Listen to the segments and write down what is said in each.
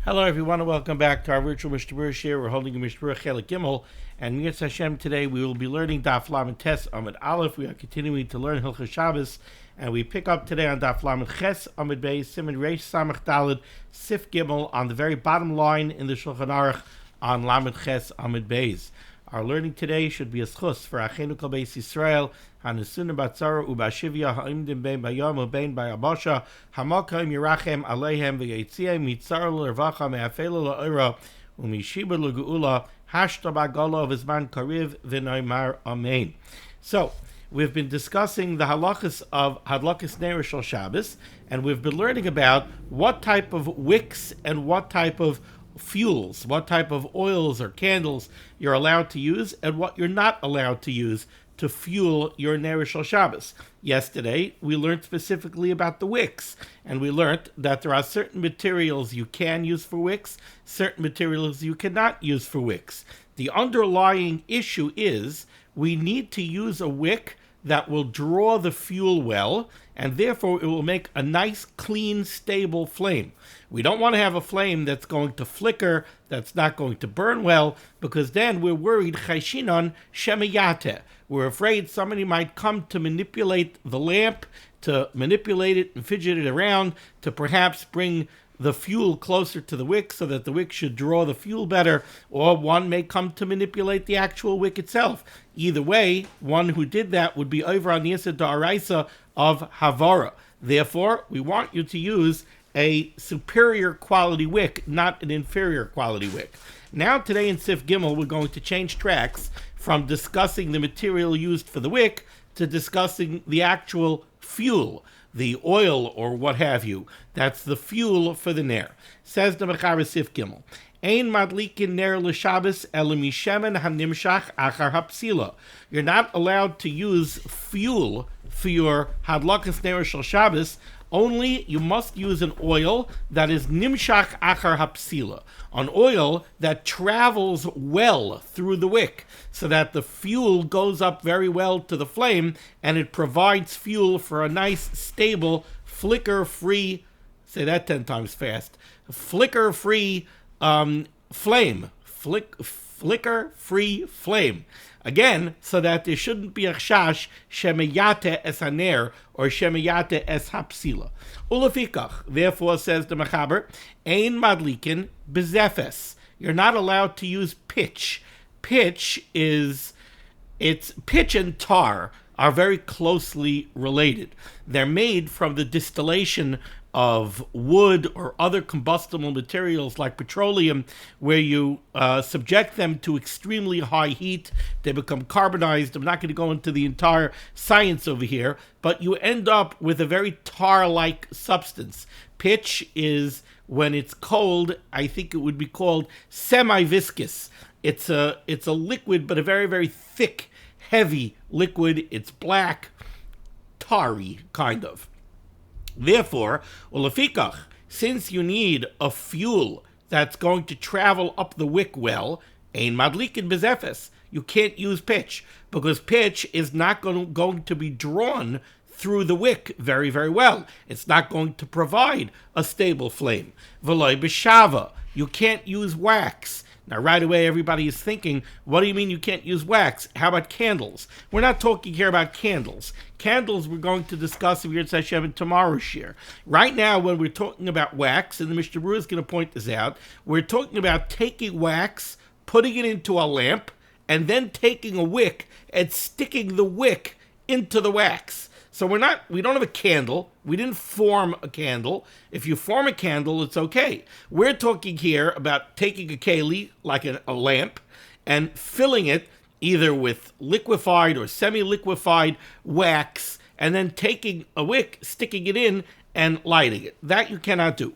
Hello, everyone, and welcome back to our virtual Mishnah Berurah share. We're holding a Mishnah Berurah Chelik Gimel, and Neiros Hashem today we will be learning Daf Lamed Tes Amud Aleph. We are continuing to learn Hilchos Shabbos, and we pick up today on Daf Lamed Ches Amud Beis Siman Reish Samach Daled Sif Gimel on the very bottom line in the Shulchan Aruch on Lamed Ches Amud Beis. Our learning today should be a schus for Achenu Kol Beis Yisrael, Hanesunim Batzara Ubashivya Ha'imdim Bein Bayom Ubein Bayabasha Hamakayim Yerachem Aleihem V'Yetziim Mitzar L'Rvacha Me'afela L'Oira U'Mishiba L'Geula Hashta B'Gala V'Zman Kariv V'Noimar Amen. So, we've been discussing the halachas of Hadlakas Neiros Shabbos, and we've been learning about what type of wicks and what type of fuels, what type of oils or candles you're allowed to use and what you're not allowed to use to fuel your Neiros Shabbos. Yesterday, we learned specifically about the wicks, and we learned that there are certain materials you can use for wicks, certain materials you cannot use for wicks. The underlying issue is we need to use a wick that will draw the fuel well, and therefore it will make a nice, clean, stable flame. We don't want to have a flame that's going to flicker, that's not going to burn well, because then we're worried, chayshinon shemiyate. We're afraid somebody might come to manipulate the lamp, to manipulate it and fidget it around, to perhaps bring the fuel closer to the wick so that the wick should draw the fuel better, or one may come to manipulate the actual wick itself. Either way, one who did that would be over on the Yisod Da'araisa of HaTorah. Therefore, we want you to use a superior quality wick, not an inferior quality wick. Now, today in Sif Gimel, we're going to change tracks from discussing the material used for the wick to discussing the actual fuel, the oil or what have you. That's the fuel for the ner. Says the Mechaber Sif Gimel. Ein madlikin ner l'Shabbos ela mishemen hanimshach achar hapsila. You're not allowed to use fuel for your hadlakas Neiros Shabbos. Only you must use an oil that is nimshach achar hapsila, an oil that travels well through the wick, so that the fuel goes up very well to the flame, and it provides fuel for a nice, stable, flicker-free, say that 10 times fast, flicker-free flame, flicker-free flame. Again, so that there shouldn't be a chash shemiyate es haner or shemiyate es hapsila. Ulefikach, therefore, says the Mechaber, ein madlikin bezefes. You're not allowed to use pitch. Pitch and tar are very closely related. They're made from the distillation of wood or other combustible materials like petroleum, where you subject them to extremely high heat. They become carbonized. I'm not going to go into the entire science over here, but you end up with a very tar-like substance. Pitch is, when it's cold, I think it would be called semi-viscous. It's a liquid, but a very, very thick, heavy liquid. It's black, tarry, kind of. Therefore, ulefikach, since you need a fuel that's going to travel up the wick well, ein madlikin bezefes, you can't use pitch, because pitch is not going to be drawn through the wick very, very well. It's not going to provide a stable flame. V'loi b'shava, you can't use wax. Now, right away, everybody is thinking, what do you mean you can't use wax? How about candles? We're not talking here about candles. Candles we're going to discuss if you're in tomorrow's share. Right now, when we're talking about wax, and the Mishnah Berurah is going to point this out, we're talking about taking wax, putting it into a lamp, and then taking a wick and sticking the wick into the wax. So we don't have a candle. We didn't form a candle. If you form a candle, it's okay. We're talking here about taking a keli, like a lamp, and filling it either with liquefied or semi-liquefied wax, and then taking a wick, sticking it in, and lighting it. That you cannot do.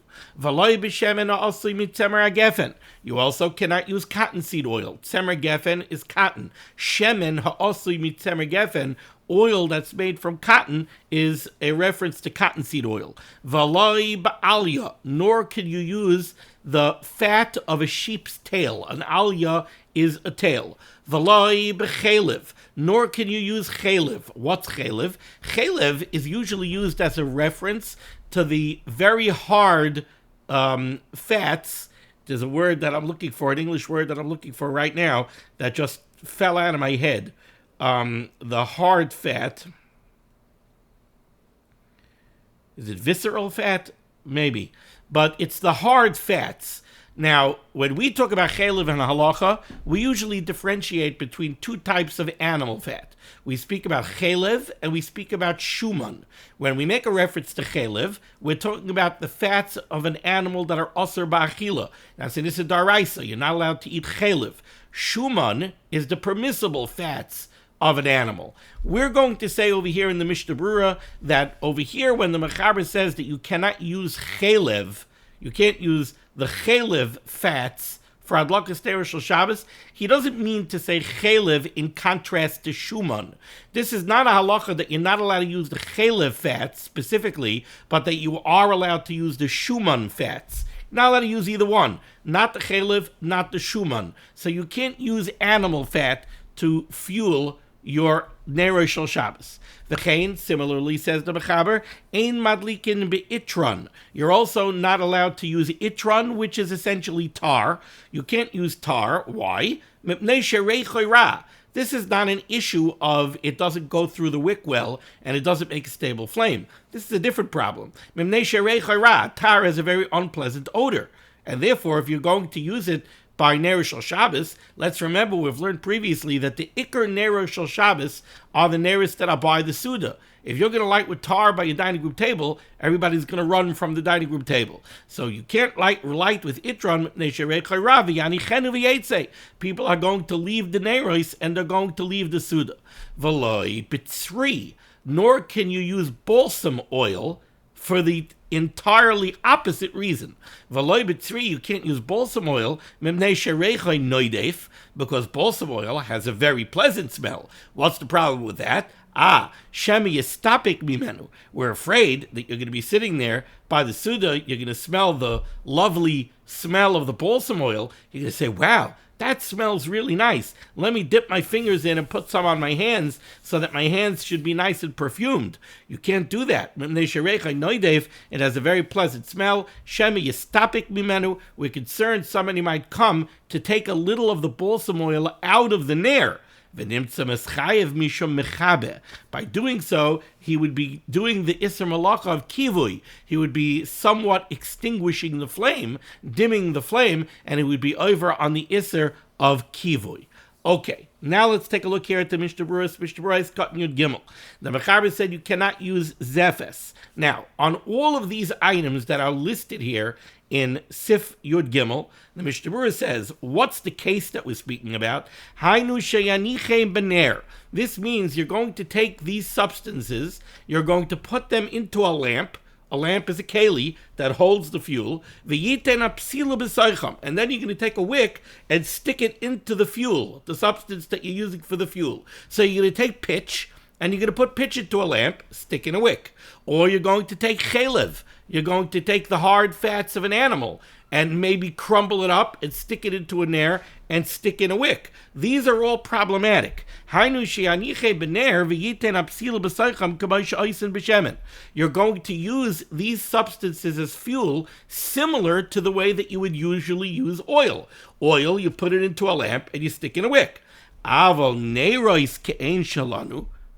You also cannot use cottonseed oil. Tzemer gefen is cotton. Shemen ha'osli mitzemer gefen, oil that's made from cotton, is a reference to cottonseed oil. V'loi ba'alya, nor can you use the fat of a sheep's tail. An alya is a tail. V'loi b'chelev, nor can you use chelev. What's chelev? Chelev is usually used as a reference to the very hard fats There's a word that I'm looking for, an English word that I'm looking for right now that just fell out of my head. The hard fat. Is it visceral fat? Maybe. But it's the hard fats. Now, when we talk about chaylev and halacha, we usually differentiate between two types of animal fat. We speak about chaylev and we speak about shuman. When we make a reference to chaylev, we're talking about the fats of an animal that are aser ba'achila. Now, so this is daraisa. You're not allowed to eat chaylev. Shuman is the permissible fats of an animal. We're going to say over here in the Mishnah Berurah that over here when the Mechaber says that you cannot use chaylev, you can't use the chaylev fats for adlakas Neiros Shabbos, he doesn't mean to say chaylev in contrast to shuman. This is not a halacha that you're not allowed to use the chaylev fats specifically, but that you are allowed to use the shuman fats. Not allowed to use either one. Not the chaylev, not the shuman. So you can't use animal fat to fuel your Neiros Shabbos. V'chein, similarly, says the Mechaber, ein madlikin be'itron. You're also not allowed to use itron, which is essentially tar. You can't use tar. Why? Mipnei sherei choira. This is not an issue of it doesn't go through the wick well and it doesn't make a stable flame. This is a different problem. Mipnei sherei choira. Tar has a very unpleasant odor. And therefore, if you're going to use it by Neiros Shabbos, let's remember we've learned previously that the Iker Neiros Shabbos are the Neiros that are by the Suda. If you're going to light with tar by your dining room table, everybody's going to run from the dining room table. So you can't light with Itron. People are going to leave the Neiros and they're going to leave the Suda. V'loi b'tzri, nor can you use balsam oil for the entirely opposite reason. V'loi b'tzri, you can't use balsam oil because balsam oil has a very pleasant smell. What's the problem with that? Shemi yistapik mimenu. We're afraid that you're going to be sitting there by the Suda, you're going to smell the lovely smell of the balsam oil. You're going to say, wow, that smells really nice. Let me dip my fingers in and put some on my hands so that my hands should be nice and perfumed. You can't do that. It has a very pleasant smell. Shemi yistapik mimenu. We're concerned somebody might come to take a little of the balsam oil out of the nair. By doing so, he would be doing the Isser Malacha of Kivui. He would be somewhat extinguishing the flame, dimming the flame, and it would be over on the Isser of Kivui. Okay, now let's take a look here at the Mishnah Berurah. Mishnah Berurah is cutting Yud Gimel. The Mechaber said you cannot use Zephes. Now, on all of these items that are listed here in Sif Yud Gimel, the Mishnah Berurah says, what's the case that we're speaking about? Hainu sheyaniche bener. This means you're going to take these substances, you're going to put them into a lamp. A lamp is a keli that holds the fuel. And then you're going to take a wick and stick it into the fuel, the substance that you're using for the fuel. So you're going to take pitch, and you're going to put pitch into a lamp, stick in a wick. Or you're going to take chaylev. You're going to take the hard fats of an animal and maybe crumble it up and stick it into a nair and stick in a wick. These are all problematic. You're going to use these substances as fuel similar to the way that you would usually use oil. Oil, you put it into a lamp and you stick in a wick.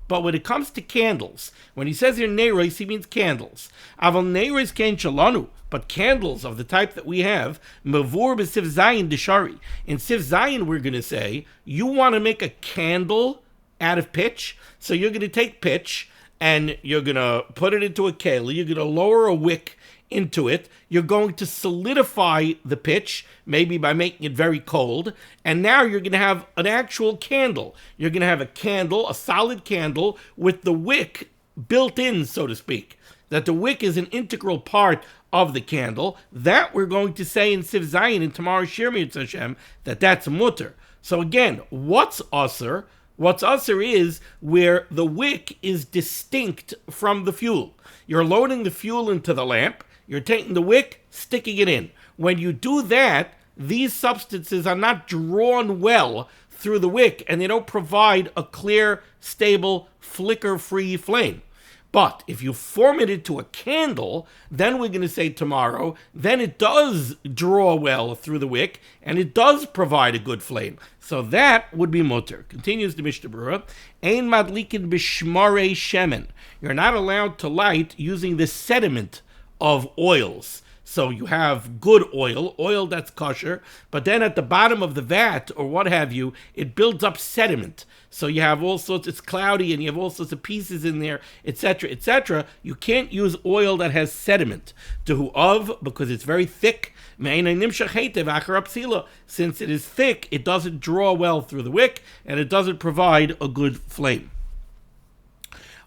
But when it comes to candles, when he says here Neiros, he means candles. Aval Neiros kein shalanu, but candles of the type that we have, mavur b'siv zayin deshari. In Siv Zayin, we're going to say, you want to make a candle out of pitch, so you're going to take pitch, and you're going to put it into a keli, you're going to lower a wick into it, you're going to solidify the pitch, maybe by making it very cold, and now you're going to have an actual candle. You're going to have a candle, a solid candle, with the wick built in, so to speak. That the wick is an integral part of the candle. That we're going to say in Siv Zayin in tomorrow's Shir Mitzvah Hashem, that's mutter. So again, what's usher? What's usher is where the wick is distinct from the fuel. You're loading the fuel into the lamp, you're taking the wick, sticking it in. When you do that, these substances are not drawn well through the wick, and they don't provide a clear, stable, flicker-free flame. But if you form it into a candle, then we're going to say tomorrow, then it does draw well through the wick, and it does provide a good flame. So that would be mutter. Continues the Mishnah Berurah, Ein madlikin b'shmarei shemen. You're not allowed to light using the sediment of oils. So you have good oil that's kosher, but then at the bottom of the vat or what have you, it builds up sediment. So you have all sorts, it's cloudy and you have all sorts of pieces in there, etc., etc. You can't use oil that has sediment. Because it's very thick. Since it is thick, it doesn't draw well through the wick and it doesn't provide a good flame.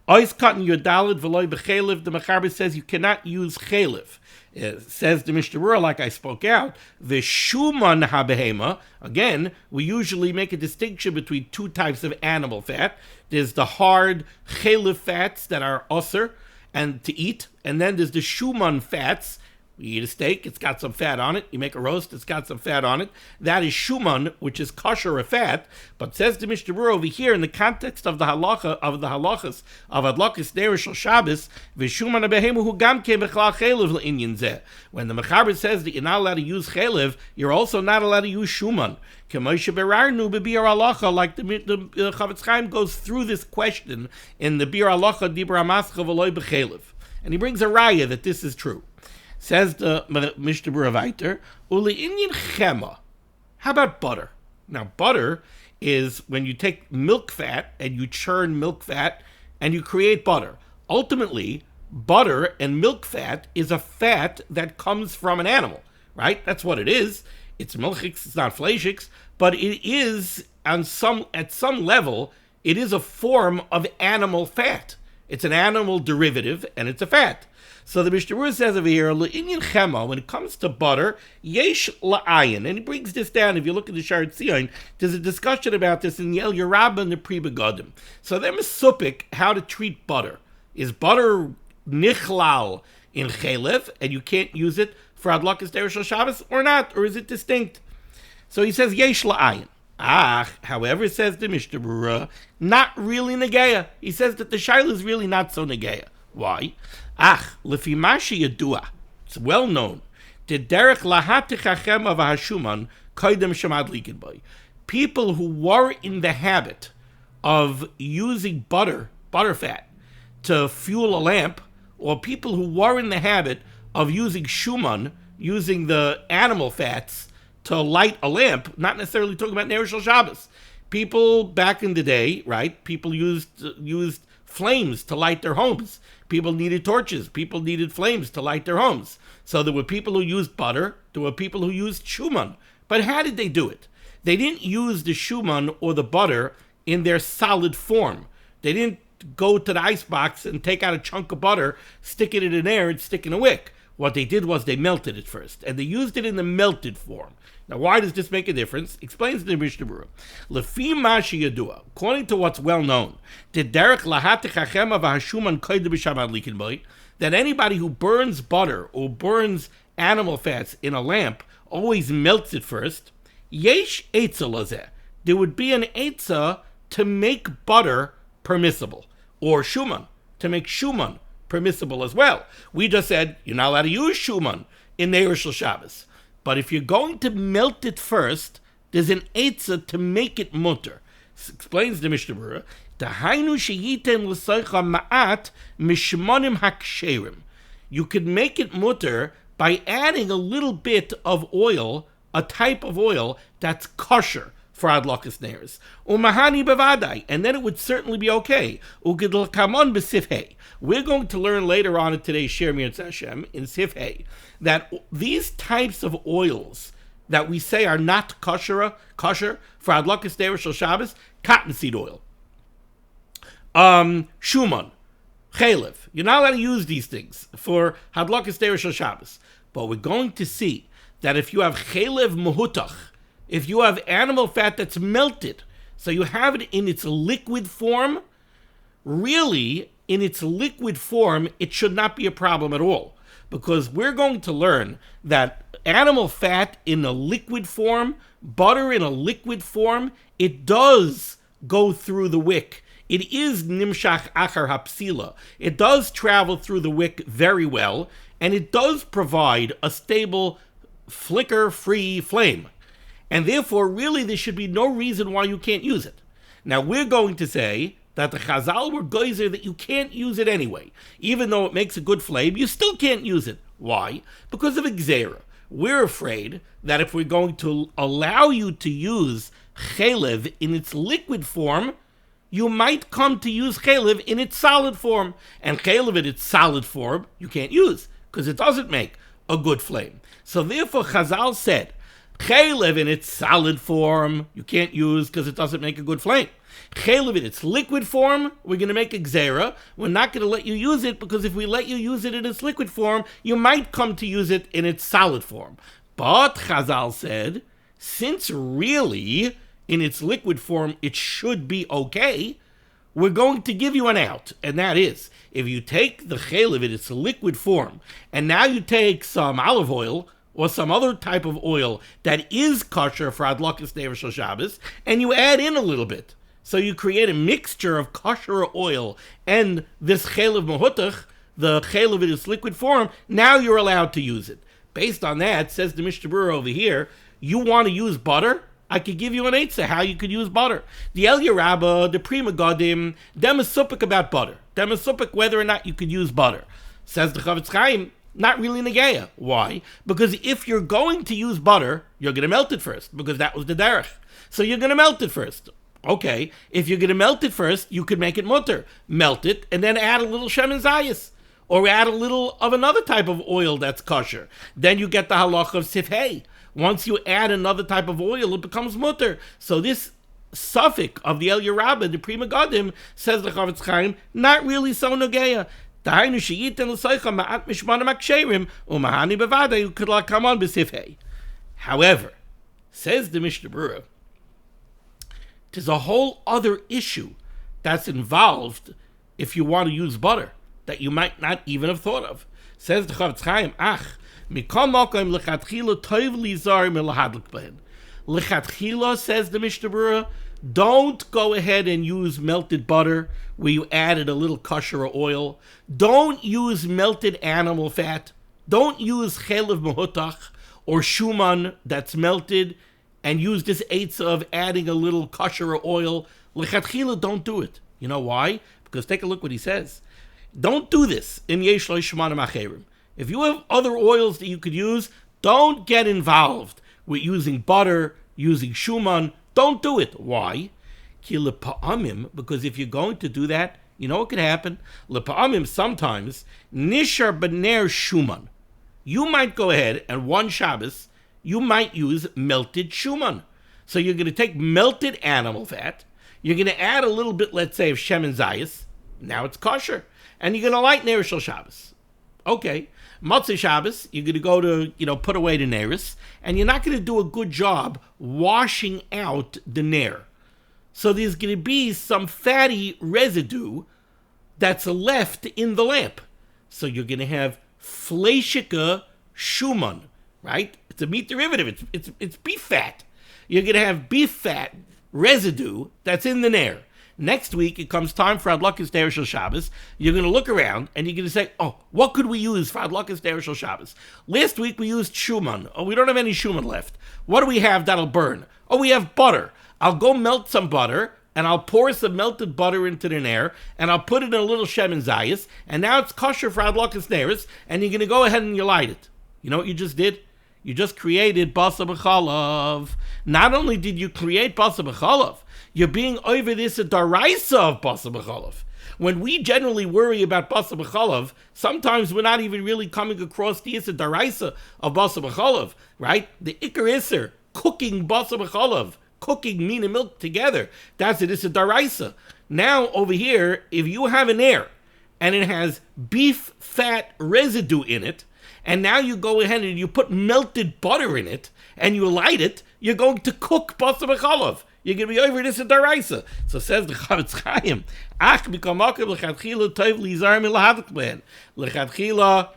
Ois cotton yodalid v'loy b'chelev. The Mechaber says you cannot use chelev. Says the Mishnah Berurah, like I spoke out, the shuman habehema. Again, we usually make a distinction between two types of animal fat. There's the hard chelev fats that are osir and to eat, and then there's the shuman fats. You eat a steak, it's got some fat on it. You make a roast, it's got some fat on it. That is shuman, which is kosher or fat. But says the Mishnah Berurah over here, in the context of the halachas of Neiros Shabbos, v'shuman habehemu hu gam kein b'chlal chelev l'inyan zeh. When the Mechaber says that you're not allowed to use chelev, you're also not allowed to use shuman. Like the Chavetz Chaim goes through this question in the Bir Halacha Dibra Mascha v'loy b'chelev, and he brings a raya that this is true. Says the Mishnah Berurah weiter, Uli Inyan Chema. How about butter? Now, butter is when you take milk fat and you churn milk fat and you create butter. Ultimately, butter and milk fat is a fat that comes from an animal, right? That's what it is. It's milchiks, it's not fleishiks, but it is at some level, it is a form of animal fat. It's an animal derivative and it's a fat. So the Mishnah Berurah says over here, L'inyan chema, when it comes to butter, yesh la'ayin, and he brings this down. If you look at the Shar Tzion, there's a discussion about this in the El Yerabah and the Pri Begadim. So they're mesupik how to treat butter. Is butter nichlal in chelev, and you can't use it for adlakas Neiros Shabbos, or not, or is it distinct? So he says yesh la'ayin. However, says the Mishnah Berurah, not really negeya. He says that the shaila is really not so negeya. Why? Lefi mashi yadua. It's well known. The derech lahatich of hashuman koidem shemad likin boy. People who were in the habit of using butter fat, to fuel a lamp, or people who were in the habit of using shuman, using the animal fats to light a lamp, not necessarily talking about Neiros Shabbos. People back in the day, right? People used flames to light their homes. People needed torches. People needed flames to light their homes. So there were people who used butter. There were people who used shuman. But how did they do it? They didn't use the shuman or the butter in their solid form. They didn't go to the icebox and take out a chunk of butter, stick it in an air, and stick in a wick. What they did was they melted it first, and they used it in the melted form. Now, why does this make a difference? Explains the Mishnah Berurah. Lefi mashi yadua, according to what's well known, that anybody who burns butter or burns animal fats in a lamp always melts it first. Yesh eitza lazeh. There would be an eitza to make butter permissible, or shuman, to make shuman permissible as well. We just said you're not allowed to use shuman in Neiros Shabbos. But if you're going to melt it first, there's an eitzah to make it mutter. Explains the Mishnah Berurah, Tahainu sheyitem l'soicha ma'at mishmonim haksherim. You could make it mutter by adding a little bit of oil, a type of oil that's kosher for adlakas neiros. Umahani bevadai, and then it would certainly be okay. Ugedel kamon b'sifhei. We're going to learn later on in today's Shir Mirtz Hashem in Sifhei that these types of oils that we say are not kosher for adlakas Neiros Shabbos, cottonseed oil, shuman, chelev. You're not allowed to use these things for adlakas Neiros Shabbos. But we're going to see that if you have chelev muhutach, if you have animal fat that's melted, so you have it in its liquid form, really, in its liquid form, it should not be a problem at all. Because we're going to learn that animal fat in a liquid form, butter in a liquid form, it does go through the wick it is nimshach achar hapsila. It does travel through the wick very well, and it does provide a stable, flicker-free flame. And therefore, really, there should be no reason why you can't use it. Now, we're going to say that the Chazal were geyser that you can't use it anyway. Even though it makes a good flame, you still can't use it. Why? Because of Gzeira. We're afraid that if we're going to allow you to use chelev in its liquid form, you might come to use chelev in its solid form. And chelev in its solid form, you can't use, because it doesn't make a good flame. So therefore, Chazal said, chelev in its solid form, you can't use because it doesn't make a good flame. Chelev in its liquid form, we're going to make a gzeira. We're not going to let you use it because if we let you use it in its liquid form, you might come to use it in its solid form. But Chazal said, since really in its liquid form it should be okay, we're going to give you an out. And that is, if you take the chelev in its liquid form, and now you take some olive oil, or some other type of oil that is kosher for adlakas Neiros Shabbos, and you add in a little bit. So you create a mixture of kosher oil and this chelev mahutach, the chelev in its liquid form, now you're allowed to use it. Based on that, says the Mishnah Berurah over here, you want to use butter? I could give you an eitzah how you could use butter. The El Yerabba, the Prima Godim, them is supik about butter. Them is supik whether or not you could use butter. Says the Chavetz Chaim, not really negeya. Why? Because if you're going to use butter, you're going to melt it first, because that was the derech. So you're going to melt it first. Okay, if you're going to melt it first, you could make it mutter. Melt it, and then add a little shemen zayis. Or add a little of another type of oil that's kosher. Then you get the halacha of sifhei. Once you add another type of oil, it becomes mutter. So this suffix of the El Yerabba, the Prima Godim, says the Chavetz Chaim, not really so negeya. However, says the Mishnah Berurah, there's a whole other issue that's involved if you want to use butter that you might not even have thought of. Says the Chavetz Chaim, lechatchila, says the Mishnah Berurah, don't go ahead and use melted butter where you added a little kosher oil. Don't use melted animal fat. Don't use chelev mahutach or shuman that's melted and use this eitzah of adding a little kosher oil. Lechatchila, don't do it. You know why? Because take a look what he says. Don't do this in yesh lo shmanim acherim. If you have other oils that you could use, don't get involved with using butter, using shuman. Don't do it. Why? Ki lepa'amim, because if you're going to do that, you know what could happen? Lepa'amim sometimes, nishar b'ner shuman. You might go ahead and one Shabbos, you might use melted shuman. So you're going to take melted animal fat, you're going to add a little bit, let's say, of shemen zayis, now it's kosher, and you're going to light Neiros Shabbos. Okay. Motzei Shabbos, you're going to go to, put away the Neiros, and you're not going to do a good job washing out the Ner. So there's going to be some fatty residue that's left in the lamp. So you're going to have fleishika shuman, right? It's a meat derivative. It's beef fat. You're going to have beef fat residue that's in the Ner. Next week, it comes time for adlakas Neiros Shabbos. You're going to look around and you're going to say, oh, what could we use for adlakas Neiros Shabbos? Last week we used shuman. Oh, we don't have any shuman left. What do we have that'll burn? Oh, we have butter. I'll go melt some butter and I'll pour some melted butter into the Ner and I'll put it in a little shemen zayis and now it's kosher for adlakas Neiros and you're going to go ahead and you light it. You know what you just did? You just created basa b'chalav. Not only did you create basa b'chalav, you're being over this a daraisa of basa b'chalav. When we generally worry about basa b'chalav, sometimes we're not even really coming across the issa daraisa of basa b'chalav, right? The ikar isser, cooking basa b'chalav, cooking meat and milk together, that's it, it's a daraisa. Now over here, if you have an air and it has beef fat residue in it, and now you go ahead and you put melted butter in it, and you light it, you're going to cook basa b'chalav. you're going to be over this at Daraisa. So says the Chavetz Chaim,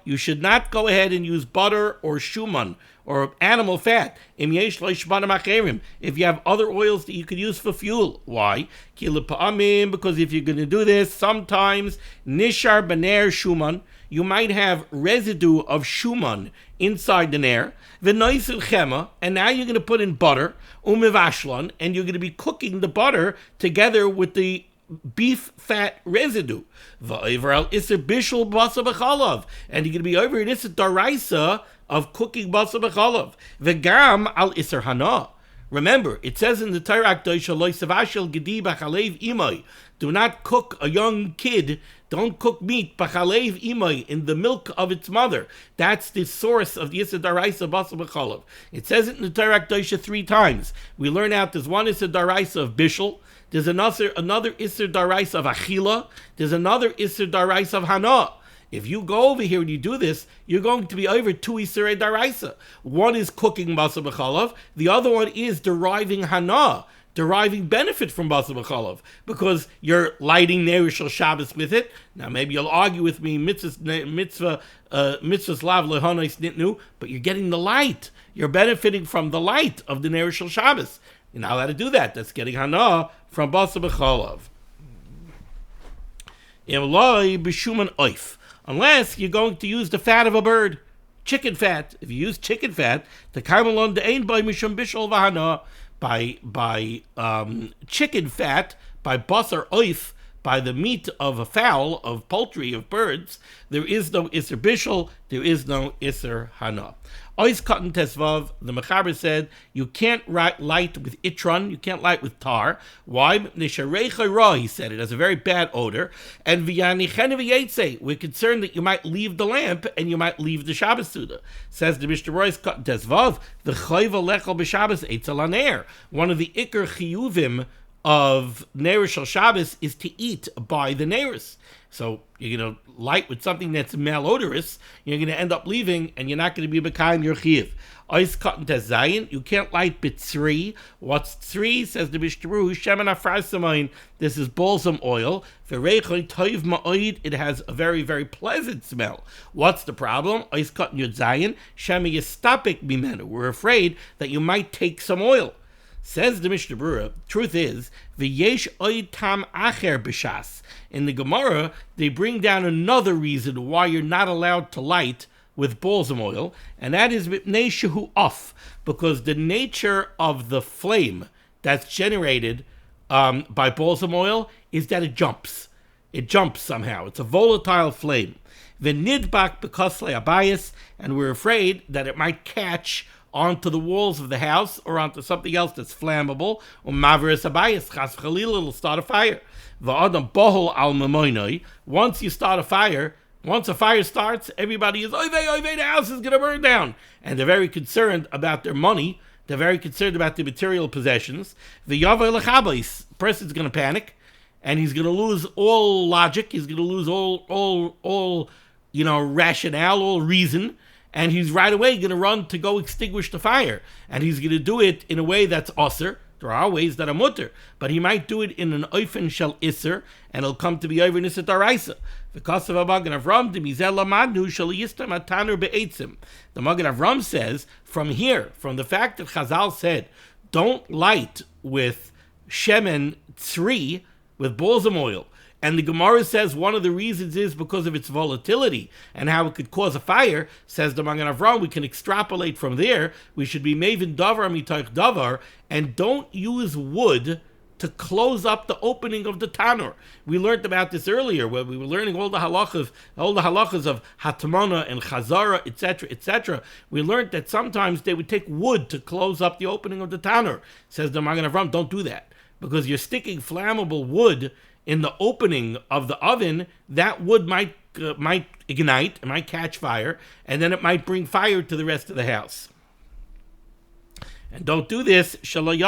you should not go ahead and use butter or shuman or animal fat. If you have other oils that you could use for fuel. Why? Because if you're going to do this, sometimes nishar baner shuman, you might have residue of shuman inside the nair, and now you're going to put in butter, umivashlan, and you're going to be cooking the butter together with the beef fat residue. And you're going to be over in this daraisa of cooking basa b'chalav. V'gam al iser hana. Remember, it says in the Torah, do not cook a young kid, don't cook meat, b'chalev imay, in the milk of its mother. That's the source of the Yisr Daraisa Basa B'chalav. It says it in the Torah 3 times. We learn out there's one Yisr Daraisa of Bishul, there's another Yisr Daraisa of Achila, there's another Yisr Daraisa of Hana. If you go over here and you do this, you're going to be over 2 Yisrei Daraisa. One is cooking Basa B'chalav, the other one is deriving Hana, deriving benefit from Basa B'chalav, because you're lighting Neiros Shabbos with it. Now maybe you'll argue with me, mitzvahs lav lehonos nitnu, but you're getting the light. You're benefiting from the light of the Neiros Shabbos. You're not allowed to do that. That's getting Hana from Basa B'chalav. Imloi b'shuman oif. Unless you're going to use the fat of a bird, chicken fat. If you use chicken fat, the karmelon de'ein by mishum bishol v'hana, by chicken fat, by basar oif, by the meat of a fowl, of poultry, of birds, there is no iser bishol, there is no iser hana. Ois cotton tesvav, the Mechaber said, you can't light with itron, you can't light with tar. Why? He said it has a very bad odor. And we're concerned that you might leave the lamp and you might leave the Shabbos Suda. Says the Mishnah Berurah cotton tesvav, the chayva lechel b'Shabbos eitzel aner. One of the ikar chiyuvim of Neiros Shabbos is to eat by the Neiros. So you're going to light with something that's malodorous, you're going to end up leaving, and you're not going to be B'kayim your chiyuv. Ois cotton tezayin, you can't light b'tzri. What's tzri? Says the Mishnah Berurah, shemen afrasamayim. This is balsam oil. V'reichoi toiv ma'oid. It has a very, very pleasant smell. What's the problem? Ois cotton yodzayin, shemen yistapik mimenu. We're afraid that you might take some oil. Says the Mishnah Berurah, truth is, v'yesh oid tam acher b'shas. In the Gemara, they bring down another reason why you're not allowed to light with balsam oil, and that is mipnei shehu off, because the nature of the flame that's generated by balsam oil is that it jumps. It jumps somehow. It's a volatile flame. V'nidbak b'koslei abayis, and we're afraid that it might catch onto the walls of the house or onto something else that's flammable, or maveris abayis, chas v'chalila, it'll start a fire. V'adam bohol al mamoinoi. Once you start a fire, once a fire starts, everybody is, oy vey, the house is going to burn down. And they're very concerned about their money. They're very concerned about their material possessions. V'yavay lechabais. Person's going to panic, and he's going to lose all logic. He's going to lose all rationale, all reason. And he's right away going to run to go extinguish the fire. And he's going to do it in a way that's osir. There are ways that are mutter, but he might do it in an oifen shel iser, and it'll come to be over nisat daraisa. Because of Magen Avram, the mizel lamadu shel yistam atanur be'etzim. The Magen Avram says, from here, from the fact that Chazal said, don't light with shemen tzri, with balsam oil, and the Gemara says one of the reasons is because of its volatility and how it could cause a fire. Says the Magen Avram, we can extrapolate from there. We should be mavin davar mitoich davar, and don't use wood to close up the opening of the tanur. We learned about this earlier when we were learning all the halachas of hatmana and chazara, etc., etc. We learned that sometimes they would take wood to close up the opening of the tanur. Says the Magen Avram, don't do that, because you're sticking flammable wood in the opening of the oven. That wood might ignite, it might catch fire, and then it might bring fire to the rest of the house. And don't do this. Shabbos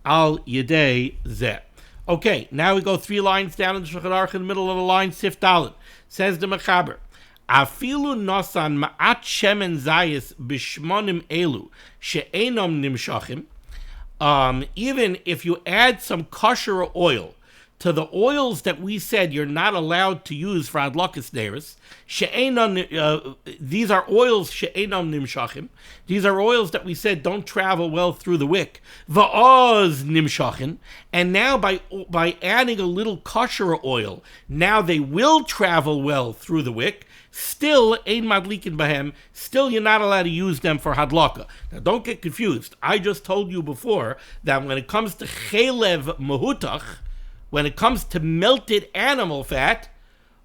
al yedei zeh. Okay, now we go 3 lines down in the Shulchan Aruch, in the middle of the line, Sif Dalet. Says the Mechaber, afilu nosan ma'at shemen zayis b'shmonim elu she'enom nimshachim. even if you add some kosher oil to the oils that we said you're not allowed to use for adlakas neiros, these are oils she'enam nimshachim. These are oils that we said don't travel well through the wick. Va'oz nimshachim. And now by adding a little kosher oil, now they will travel well through the wick. Still, ein madlikin bahem. Still, you're not allowed to use them for hadlaka. Now, don't get confused. I just told you before that when it comes to chelev mahutach, when it comes to melted animal fat,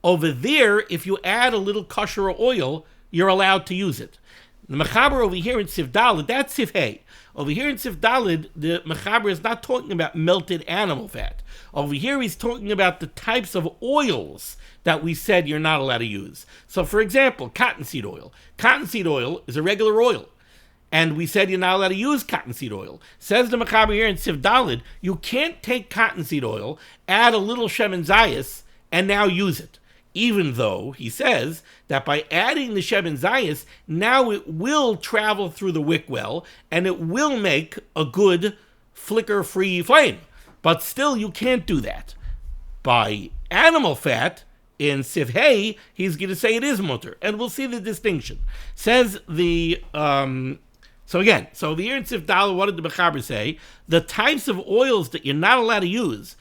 over there, if you add a little kosher oil, you're allowed to use it. The Mechaber over here in Sif Daled, that's Sif Hey. Over here in Sif Daled, the Mechaber is not talking about melted animal fat. Over here, he's talking about the types of oils that we said you're not allowed to use. So, for example, cottonseed oil. Cottonseed oil is a regular oil. And we said you're not allowed to use cottonseed oil. Says the Mechaber here in Sif Daled, you can't take cottonseed oil, add a little shemen zayis, and now use it. Even though he says that by adding the shemen zayis, now it will travel through the wick well, and it will make a good flicker-free flame. But still, you can't do that. By animal fat, in Sif Hey, he's going to say it is mutter, and we'll see the distinction. Says the... So over here in Sif Daled, what did the Mechaber say? The types of oils that you're not allowed to use,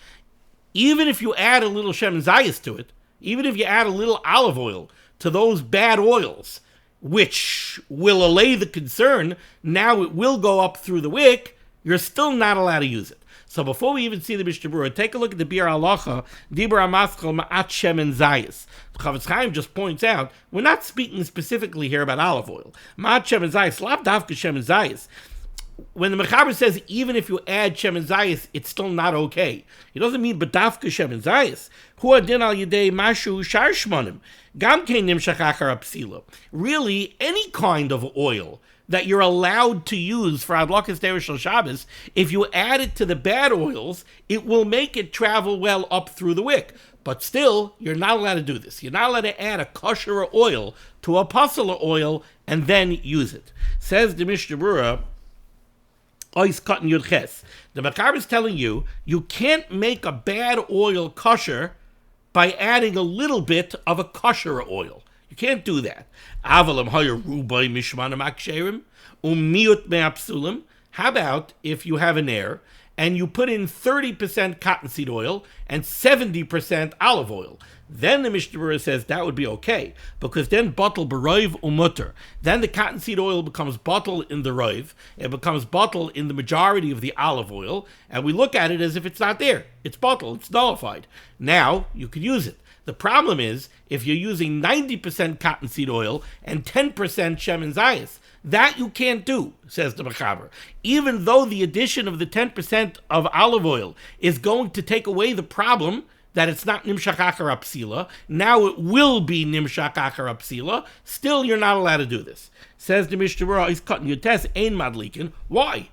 even if you add a little shemen zayis to it, even if you add a little olive oil to those bad oils, which will allay the concern, now it will go up through the wick, you're still not allowed to use it. So before we even see the Mishnah Berurah, take a look at the Bir Halacha, Dibur HaMaschal Ma'at Shemen Zayis. Chavetz Chaim just points out, we're not speaking specifically here about olive oil. Ma'at Shemen Zayis, Lav Davka Shemen Zayis. When the Mechaber says, even if you add shemen zayis, it's still not okay. It doesn't mean bedafka shemen zayis. Hu adin al yedei mashu shar shmonim. Gam kein nimshach achar apsila. Really, any kind of oil that you're allowed to use for adlakas Neiros Shabbos, if you add it to the bad oils, it will make it travel well up through the wick. But still, you're not allowed to do this. You're not allowed to add a kosher oil to a pasala oil and then use it. Says the Mishnah Berurah, Ois cotton yud ches. The Mechaber is telling you, you can't make a bad oil kosher by adding a little bit of a kosher oil. You can't do that. Avalam hayer rubai mishmanim aksherim umiut me'apsulim. How about if you have an air and you put in 30% cottonseed oil and 70% olive oil? Then the Mishnah Berurah says that would be okay, because then bottle b'roiv umutter. Then the cottonseed oil becomes bottle in the roiv, it becomes bottle in the majority of the olive oil, and we look at it as if it's not there. It's bottle, it's nullified. Now, you can use it. The problem is, if you're using 90% cottonseed oil and 10% shemen zayis, that you can't do, says the Mechaber. Even though the addition of the 10% of olive oil is going to take away the problem that it's not nimshach achar apsila, now it will be nimshach achar apsila, still you're not allowed to do this. Says the Mishnah Berurah, he's cutting your test, ein madlikin. Why?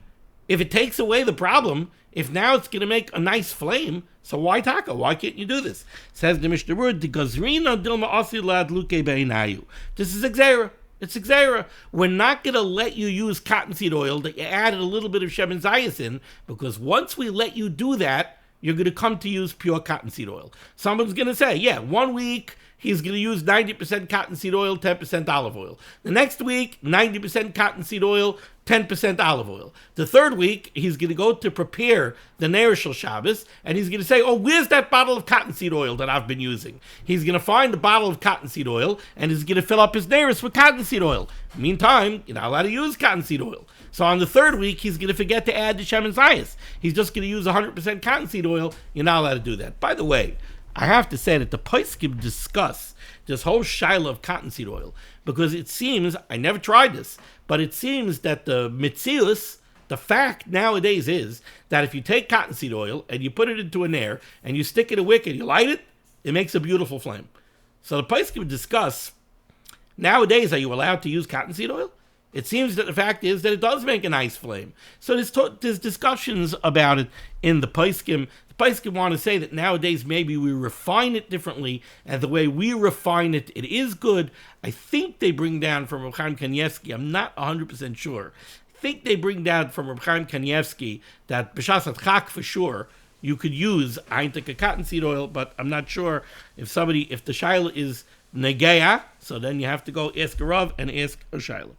If it takes away the problem, if now it's going to make a nice flame, so why taka? Why can't you do this? Says the Mishnah Berurah, the gazrina dilma asila adluke beinayu. This is exera. It's exera. We're not going to let you use cottonseed oil that you added a little bit of shemen zayis in, because once we let you do that, you're going to come to use pure cottonseed oil. Someone's going to say, yeah, 1 week he's going to use 90% cottonseed oil, 10% olive oil. The next week, 90% cottonseed oil, 10% olive oil. The third week, he's going to go to prepare the Neiros Shabbos, and he's going to say, oh, where's that bottle of cottonseed oil that I've been using? He's going to find the bottle of cottonseed oil, and he's going to fill up his Neiros with cottonseed oil. Meantime, you're not allowed to use cottonseed oil. So on the third week, he's going to forget to add the shemen zayis. He's just going to use 100% cottonseed oil. You're not allowed to do that. By the way, I have to say that the poskim discuss this whole shaila of cottonseed oil, because it seems, I never tried this, but it seems that the mitzius, the fact nowadays is that if you take cottonseed oil and you put it into an air and you stick it in a wick and you light it, it makes a beautiful flame. So the poskim discuss, nowadays, are you allowed to use cottonseed oil? It seems that the fact is that it does make a nice flame. So there's discussions about it in the poskim. The poskim want to say that nowadays maybe we refine it differently, and the way we refine it, it is good. I think they bring down from Reb Chaim Kanievsky, I'm not 100% sure. I think they bring down from Reb Chaim Kanievsky that b'shas chak for sure you could use eintika cottonseed oil, but I'm not sure if the shaila is negeya, so then you have to go ask a Rav and ask a shaila.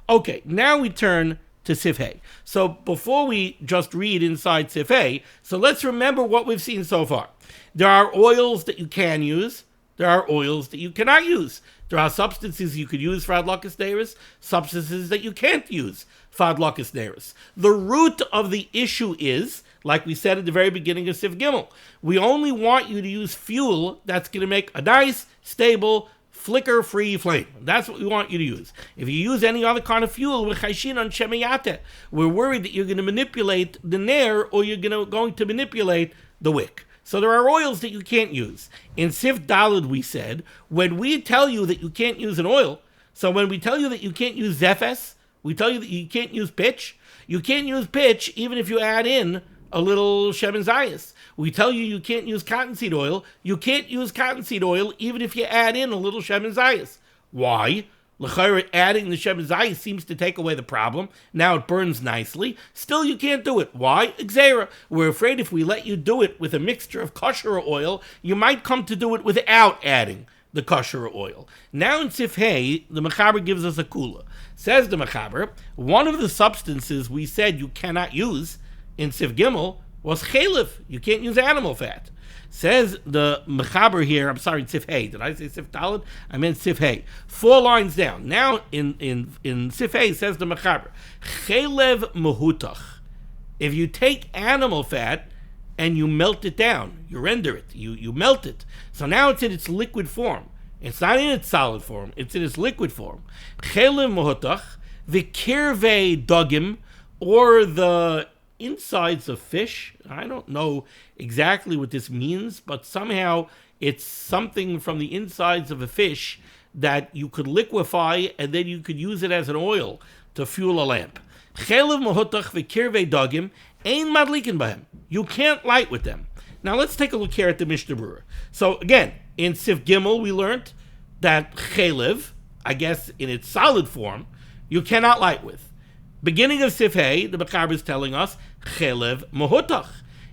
Okay, now we turn to Sif Hey. So before we just read inside Sif Hey, so let's remember what we've seen so far. There are oils that you can use. There are oils that you cannot use. There are substances you could use for adlakas neiros, substances that you can't use for adlakas neiros. The root of the issue is, like we said at the very beginning of Sif Gimel, we only want you to use fuel that's going to make a nice, stable, flicker-free flame. That's what we want you to use. If you use any other kind of fuel, we're worried that you're going to manipulate the nair or you're going to manipulate the wick. So there are oils that you can't use. In Sif Daled we said, when we tell you that you can't use an oil, so when we tell you that you can't use zephes, we tell you that you can't use pitch. You can't use pitch even if you add in a little shemen zayis. We tell you you can't use cottonseed oil. You can't use cottonseed oil even if you add in a little shemen zayis. Why? L'chayra, adding the shemen zayis seems to take away the problem. Now it burns nicely. Still, you can't do it. Why? Xera. We're afraid if we let you do it with a mixture of kosher oil, you might come to do it without adding the kosher oil. Now in Sif Hey, the Mechaber gives us a kula. Says the Mechaber, one of the substances we said you cannot use in Sif Gimel was chelev. You can't use animal fat. Says the Mechaber here, I'm sorry, Sif Hey. Did I say Sif Daled? I meant Sif Hey. 4 lines down. Now in Sif Hey says the Mechaber, chelev mehutach. If you take animal fat and you melt it down, you render it, you melt it. So now it's in its liquid form. It's not in its solid form, it's in its liquid form. Chelev mehutach, v'kirvei dogim, or the insides of fish. I don't know exactly what this means, but somehow it's something from the insides of a fish that you could liquefy and then you could use it as an oil to fuel a lamp. Chelev mehutach v'kirvei dogim ein madlikin b'hem. You can't light with them. Now let's take a look here at the Mishnah Berurah. So again, in Sif Gimel we learned that chelev, I guess in its solid form, you cannot light with. Beginning of Sif Hey, the Mechaber is telling us, chelev mehutach.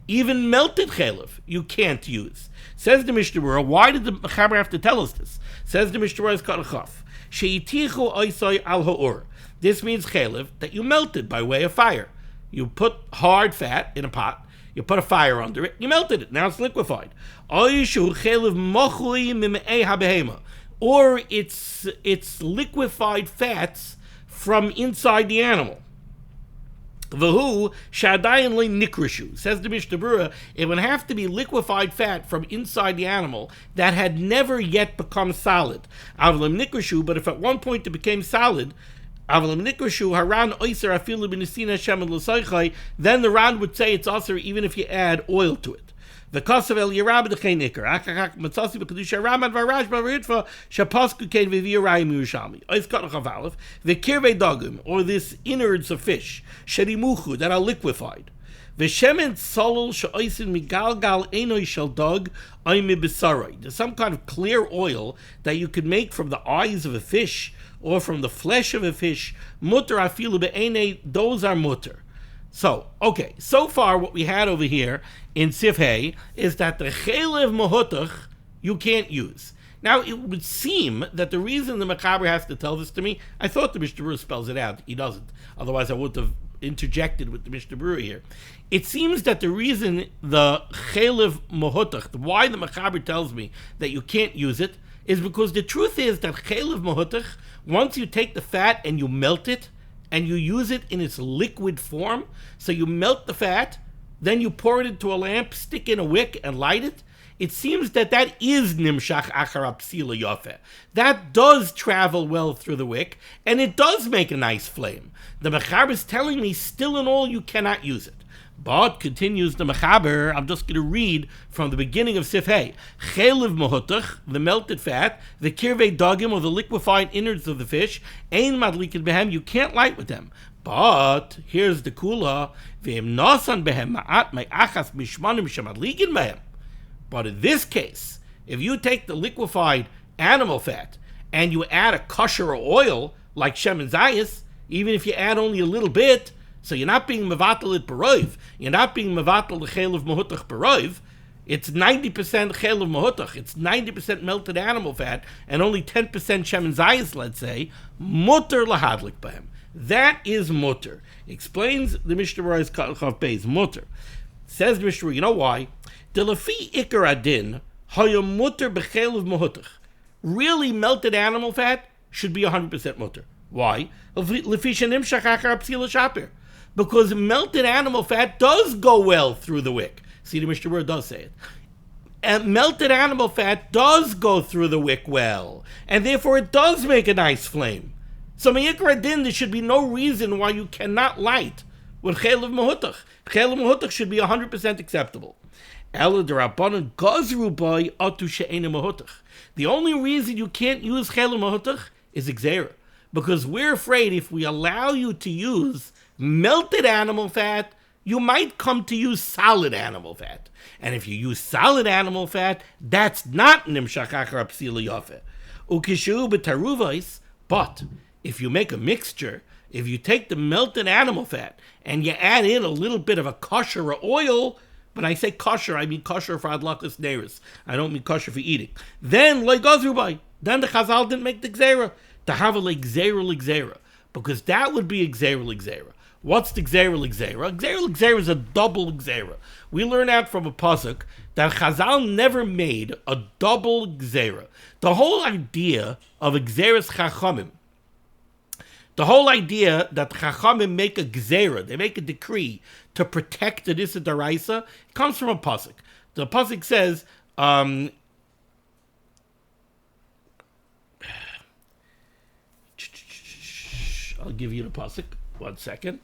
Even melted chelev, you can't use. Says the Mishnah Berurah, why did the Mechaber have to tell us this? Says the Mishnah Berurah, Karachaf, she'itichu oisoi al ha'or. This means chelev, that you melted by way of fire. You put hard fat in a pot, you put a fire under it, you melted it, now it's liquefied. Oishu chelev mochui mim'ei habehema. Or it's liquefied fats from inside the animal. V'hu shadayin le nikrishu. Says the Mishnah Berurah, it would have to be liquefied fat from inside the animal that had never yet become solid. Avlam nikrishu, but if at one point it became solid, avlam nikrishu haran oiser afilu b'nisina shemen l'soichai, then the Ran would say it's also even if you add oil to it. The Kosav El Yerab Dechein Iker. Achachak Matzasi B'Kedusha Ramad Varash Baritva Shapasku Kein V'Virayim Yerushalmi. Ois Kotach Aleph. The Kirvei Dogim, or this innards of fish, Sherimuchu, that are liquefied. V'Shemen Solol Sha'oisin Migalgal Einoi Shel Dog Oimi B'Sarai. There's some kind of clear oil that you could make from the eyes of a fish or from the flesh of a fish. Mutter Afilu Be'enei. Those are mutter. So, okay, so far what we had over here in Sif Hey is that the chelev mehutach you can't use. Now, it would seem that the reason the Mechaber has to tell this to me, I thought the Mishnah Berurah spells it out. He doesn't. Otherwise, I would have interjected with the Mishnah Berurah here. It seems that the reason the chelev mehutach, why the Mechaber tells me that you can't use it, is because the truth is that chelev mehutach, once you take the fat and you melt it, and you use it in its liquid form, so you melt the fat, then you pour it into a lamp, stick in a wick, and light it, it seems that is nimshach achar psila yofeh. That does travel well through the wick, and it does make a nice flame. The Mechaber is telling me, still in all, you cannot use it. But, continues the Mechaber, I'm just going to read from the beginning of Sif Hey. Chelev mehutach, the melted fat, the kirvei dogim, or the liquefied innards of the fish, ein madlikin behem, you can't light with them. But, here's the kula, v'im nosan behem ma'at me'achas mishmanim shemadlikin behem. But in this case, if you take the liquefied animal fat, and you add a kosher oil, like shemen zayis, even if you add only a little bit, so you're not being mevatel it beroiv, you're not being mevatel the chelev mahutach beroiv, it's 90% chelev mahutach, it's 90% melted animal fat, and only 10% shemen zayis, let's say, mutter lahadlik b'hem. That is mutter. Explains the Mishnah Berurah's Chav Beis, mutter. Says the Mishnah Berurah, you know why? De lefi ikar adin, haya mutter b'chelev mahutach. Really melted animal fat should be 100% mutter. Why? Because melted animal fat does go well through the wick. See, the Mishnah Berurah does say it. And melted animal fat does go through the wick well, and therefore it does make a nice flame. So me'ikar adin, there should be no reason why you cannot light with chelev mahutach. Chelev mahutach should be 100% acceptable. The only reason you can't use chelev mahutach is gzeira, because we're afraid if we allow you to use melted animal fat, you might come to use solid animal fat. And if you use solid animal fat, that's not nimshach achar psila yafeh. Ukishu b'taruvos, but if you make a mixture, if you take the melted animal fat and you add in a little bit of a kosher or oil, when I say kosher, I mean kosher for adlakas neiros. I don't mean kosher for eating. Then then the Chazal didn't make the gzeira. To have a gzeira, because that would be a gzeira. What's the gzeira? Gzeira is a double gzeira. We learn out from a pasuk that Chazal never made a double gzeira. The whole idea of a gzeiras chachamim, the whole idea that chachamim make a gzeira, they make a decree to protect the Issa Daraisa, comes from a pasuk. The pasuk says, I'll give you the pasuk. 1 second.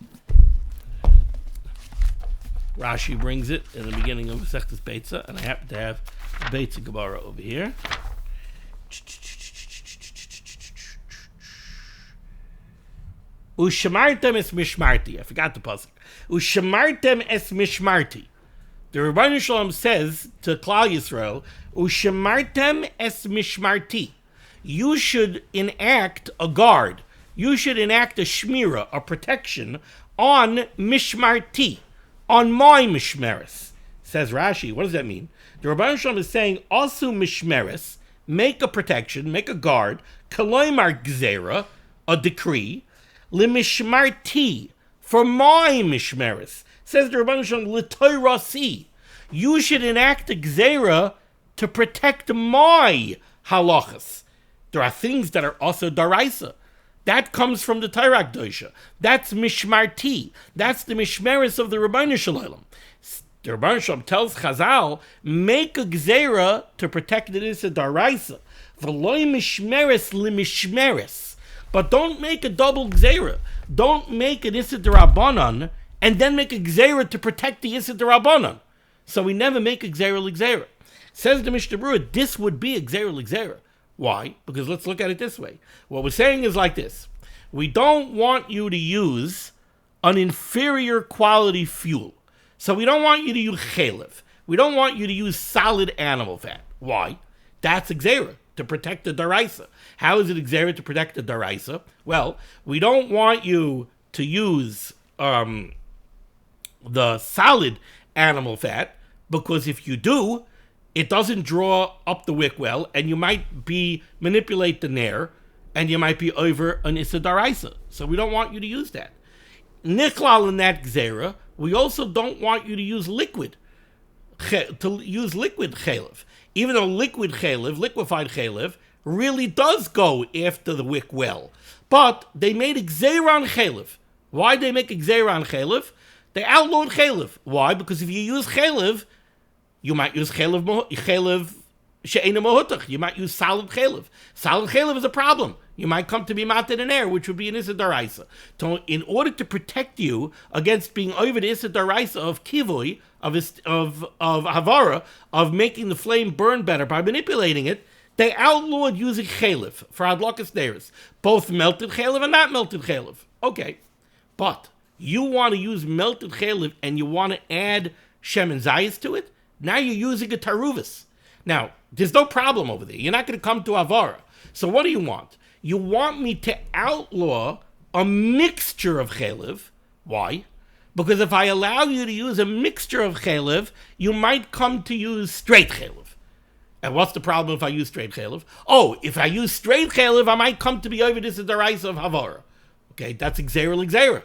Rashi brings it in the beginning of Masechtas Beitza, and I happen to have Beitza Gemara over here. Ushamartem es mishmarti. I forgot the pasuk. Ushamartem es mishmarti. The Rebbeinu Shalom says to Klal Yisrael, Ushamartem es mishmarti. You should enact a guard. You should enact a shmira, a protection, on mishmarti, on my mishmeres. Says Rashi, what does that mean? The Rebbeinu Shalom is saying, also mishmeres, make a protection, make a guard, kaloimar gzera, a decree, limishmarti, for my mishmeres. Says the Rebbeinu Shalom, l'toirasi, you should enact a gzera to protect my halachas. There are things that are also daraisa. That comes from the Torah Kedosha. That's mishmarti. That's the mishmeres of the Rebbeinu Shalom. The Rebbeinu Shalom tells Chazal, make a gzera to protect the Issa Daraisa. V'loi mishmeres limishmeres. But don't make a double gzera. Don't make an Issa Darabanan and then make a gzera to protect the Issa Darabanan. So we never make a gzera l'gzera. Says the Mishnah Berurah, this would be a gzera l'gzera. Why? Because let's look at it this way. What we're saying is like this. We don't want you to use an inferior quality fuel. So we don't want you to use chalev. We don't want you to use solid animal fat. Why? That's a gzera, to protect the daraisa. How is it a gzera to protect the daraisa? Well, we don't want you to use the solid animal fat, because if you do, it doesn't draw up the wick well, and you might manipulate the nair, and you might be over an Issa Daraisa. So we don't want you to use that. Nichlal in that gzera, we also don't want you to use liquid chalev. Even though liquid chalev, liquefied chalev, really does go after the wick well. But they made a gzera on chalev. Why did they make a gzera on chalev? They outlawed chalev. Why? Because if you use chalev, you might use chalev she'ena mahutach. You might use solid chalev. Solid chalev is a problem. You might come to be mated in air, which would be an Issa Daraisa. So in order to protect you against being over the Issa Daraisa of kivui, of havara, of making the flame burn better by manipulating it, they outlawed using chalev for adlakas neiros, both melted chalev and not melted chalev. Okay, but you want to use melted chalev and you want to add shemen zayis to it, now you're using a taruvas. Now, there's no problem over there. You're not going to come to avara. So what do you want? You want me to outlaw a mixture of chaylev. Why? Because if I allow you to use a mixture of chaylev, you might come to use straight chaylev. And what's the problem if I use straight chaylev? Oh, if I use straight chaylev, I might come to be over this is the rice of HaTorah. Okay, that's Xera.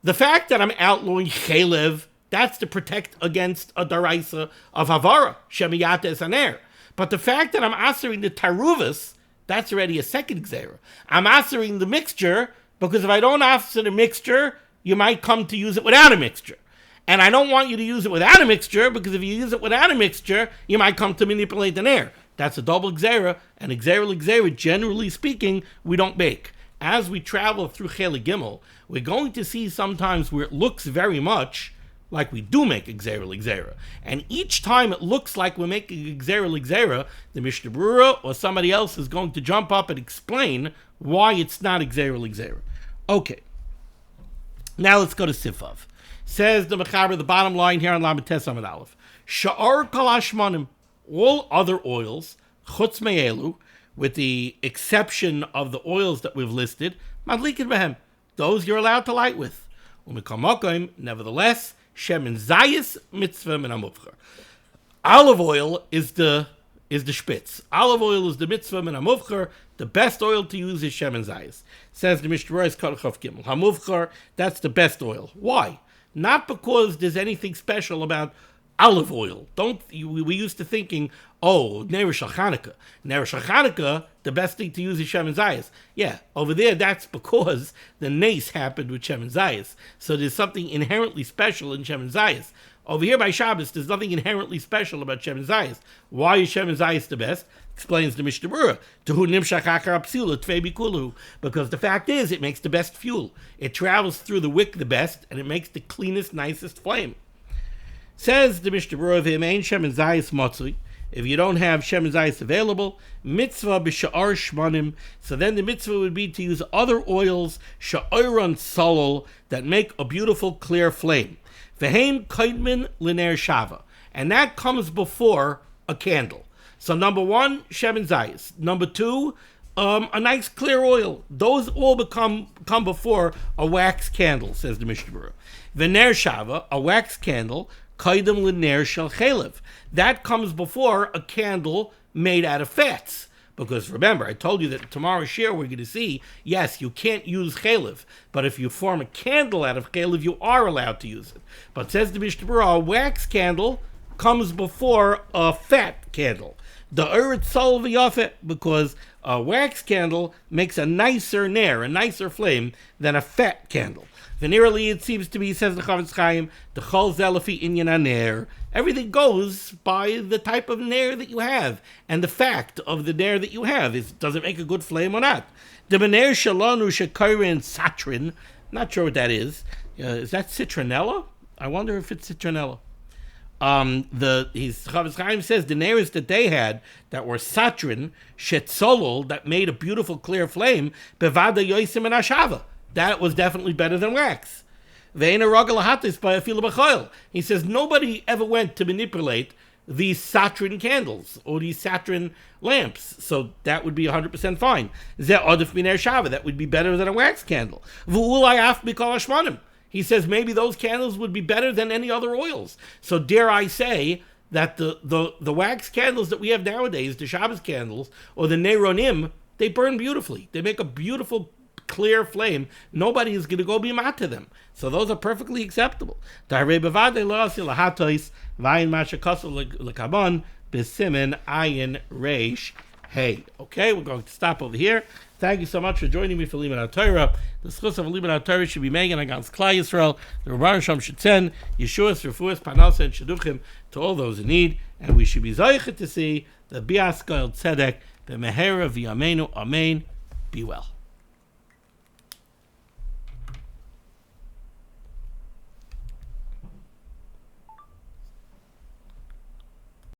The fact that I'm outlawing chaylev, that's to protect against a daraisa of havara, shemiyata esaner. But the fact that I'm answering the taruvas, that's already a second xera. I'm answering the mixture, because if I don't answer the mixture, you might come to use it without a mixture. And I don't want you to use it without a mixture, because if you use it without a mixture, you might come to manipulate the air. That's a double xera, and xera, generally speaking, we don't make. As we travel through Chelik Gimel, we're going to see sometimes where it looks very much like we do make xera. And each time it looks like we're making xera, the Mishnah Berurah or somebody else is going to jump up and explain why it's not xera. Okay. Now let's go to Sifav. Says the Mechaber, the bottom line here on Lamed Tes Amud Aleph. Sha'ar kol hashmanim, all other oils, chutz me'elu, with the exception of the oils that we've listed, madlikin behem, those you're allowed to light with. Umikamokim, nevertheless, shemen zayis mitzvah min hamufcher. Olive oil is the spitz. Olive oil is the mitzvah min hamufcher. The best oil to use is shemen zayis. Says the Mishnah Berurah Kol Gimel. Hamufcher, that's the best oil. Why? Not because there's anything special about olive oil. We used to thinking, Neiros Shabbos. Neiros Shabbos, the best thing to use is shemen zayis. Yeah, over there, that's because the nace happened with shemen zayis. So there's something inherently special in shemen zayis. Over here by Shabbos, there's nothing inherently special about shemen zayis. Why is shemen zayis the best? Explains the Mishnah Berurah. Because the fact is, it makes the best fuel. It travels through the wick the best, and it makes the cleanest, nicest flame. Says the Mishnah Berurah, if you don't have shemen zayis available, mitzvah b'sha'ar shmanim, so then the mitzvah would be to use other oils, sha'oron solol, that make a beautiful, clear flame. V'heim kaidmin l'ner shava, and that comes before a candle. So number one, shemen zayis. Number two, a nice clear oil. Those all come before a wax candle, says the Mishnah Berurah. V'ner shava, a wax candle, kaidem l'ner shel chaylev. That comes before a candle made out of fats. Because remember, I told you that tomorrow's share we're going to see, yes, you can't use chaylev, but if you form a candle out of chaylev, you are allowed to use it. But says the Mishnah Berurah, a wax candle comes before a fat candle. The eretz sol v'yafet, because a wax candle makes a nicer ner, a nicer flame, than a fat candle. Venerally, it seems to be, says the Chavetz Chaim, the chol zelafi inyan haner. Everything goes by the type of ner that you have, and the fact of the ner that you have. Does it make a good flame or not? The bener shalonu shekayrin satrin, not sure what that is. Is that citronella? I wonder if it's citronella. Chavetz Chaim says the nearest that they had that were satrin, shetzolol, that made a beautiful clear flame, bevada yoisim and ashava. That was definitely better than wax. He says nobody ever went to manipulate these satrin candles or these satrin lamps, so that would be 100% fine. That would be better than a wax candle. He says maybe those candles would be better than any other oils. So dare I say that the wax candles that we have nowadays, the Shabbos candles or the Neironim, they burn beautifully. They make a beautiful clear flame. Nobody is going to go be mad to them. So those are perfectly acceptable. Okay, we're going to stop over here. Thank you so much for joining me for limud HaTorah. The schus of limud HaTorah should be made against Klal Yisrael. The Rebbeinu Shalom should send Yeshua's, Refuah's, Parnasa, and Shidduchim to all those in need, and we should be zoichet to see the Bias Goel Tzedek, the Mehera v'Yameinu. Amen. Be well.